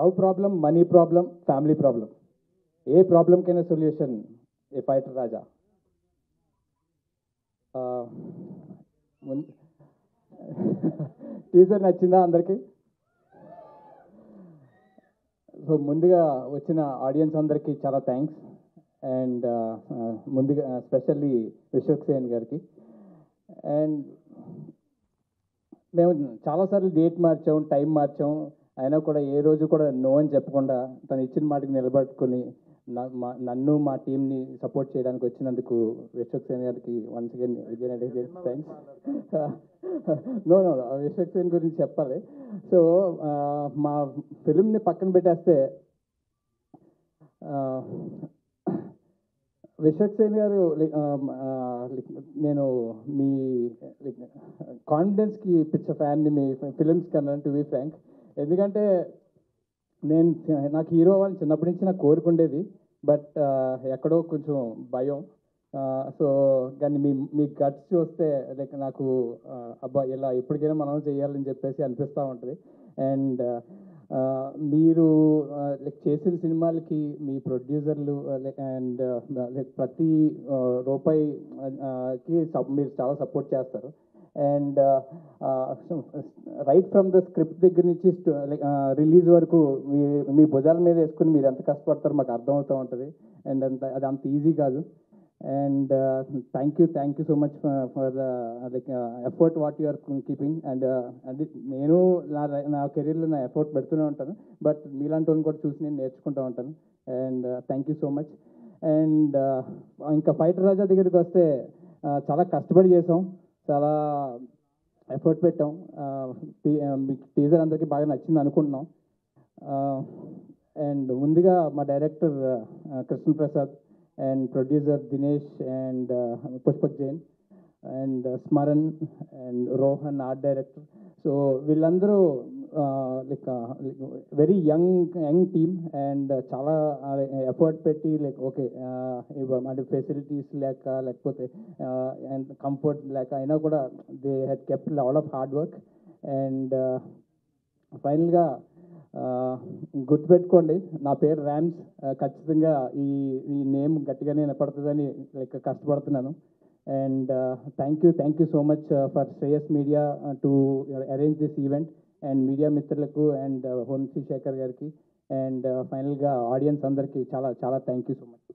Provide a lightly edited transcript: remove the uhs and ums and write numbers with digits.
Love problem, money problem, family problem, ఏ ప్రాబ్లంకైనా solution a fighter Raja. Teaser నచ్చిందా అందరికీ? సో ముందుగా వచ్చిన ఆడియన్స్ అందరికీ చాలా థ్యాంక్స్. అండ్ ముందుగా స్పెషల్లీ విశ్వక్ సేన్ గారికి. అండ్ మేము చాలాసార్లు డేట్ మార్చాం, టైం మార్చాం, అయినా కూడా ఏ రోజు కూడా నో అని చెప్పకుండా తను ఇచ్చిన మాటకి నిలబెట్టుకుని నన్ను మా టీంని సపోర్ట్ చేయడానికి వచ్చినందుకు విశ్వక్ సేన్ గారికి once again thanks. No Vishwak Sen గురించి చెప్పాలి. సో మా ఫిలింని పక్కన పెట్టేస్తే విశ్వక్ సేన్ గారు నేను మీ కాన్ఫిడెన్స్కి పిచ్చ ఫ్యాన్ని మీ ఫిలిమ్స్ కన్నా, టు బి ఫ్రాంక్. ఎందుకంటే నాకు హీరో అవ్వాలని చిన్నప్పటి నుంచి నాకు కోరుకుండేది, బట్ ఎక్కడో కొంచెం భయం. సో కానీ మీ గట్స్ చూస్తే లైక్ నాకు అబ్బా ఇలా ఎప్పటికైనా మనం చేయాలని చెప్పేసి అనిపిస్తూ ఉంటుంది. అండ్ మీరు లైక్ చేసిన సినిమాలకి మీ ప్రొడ్యూసర్లు అండ్ లైక్ ప్రతి రూపాయికి మీరు చాలా సపోర్ట్ చేస్తారు. And right from the script దగ్గర నుంచి రిలీజ్ వరకు మీ భుజాల మీద వేసుకుని మీరు ఎంత కష్టపడతారో మాకు అర్థమవుతూ ఉంటుంది. అండ్ అది అంత ఈజీ కాదు. And thank you so much for the like effort what you are keeping. అండ్ అది నేను నా కెరీర్లో నా ఎఫర్ట్ పెడుతూనే ఉంటాను, బట్ మీలాంటి వాళ్ళని కూడా చూసి నేను నేర్చుకుంటూ ఉంటాను. And thank you so much. And ఇంకా ఫైటర్ రాజా దగ్గరికి వస్తే చాలా కష్టపడి చేసాం, చాలా ఎఫర్ట్ పెట్టాం. మీకు టీజర్ అందరికీ బాగా నచ్చింది అనుకుంటున్నాం. అండ్ ముందుగా మా director Krishnaprasad and producer Dinesh and Pushpak Jain and Smaran and Rohan art director. So వీళ్ళందరూ like very young team and చాలా ఎఫర్ట్ పెట్టి లైక్ ఓకే అంటే ఫెసిలిటీస్ లేకపోతే కంఫర్ట్ లేక అయినా కూడా they had kept lot of hard work. And ఫైనల్గా గుర్తుపెట్టుకోండి, నా పేరు ర్యామ్స్. ఖచ్చితంగా ఈ నేమ్ గట్టిగానే వినపడుతుందని లైక్ కష్టపడుతున్నాను. And thank you so much for Shreyas media to arrange this event. And media మిత్రులకు అండ్ వంశీ శేఖర్ గారికి అండ్ ఫైనల్గా ఆడియన్స్ అందరికీ చాలా థ్యాంక్ యూ సో మచ్.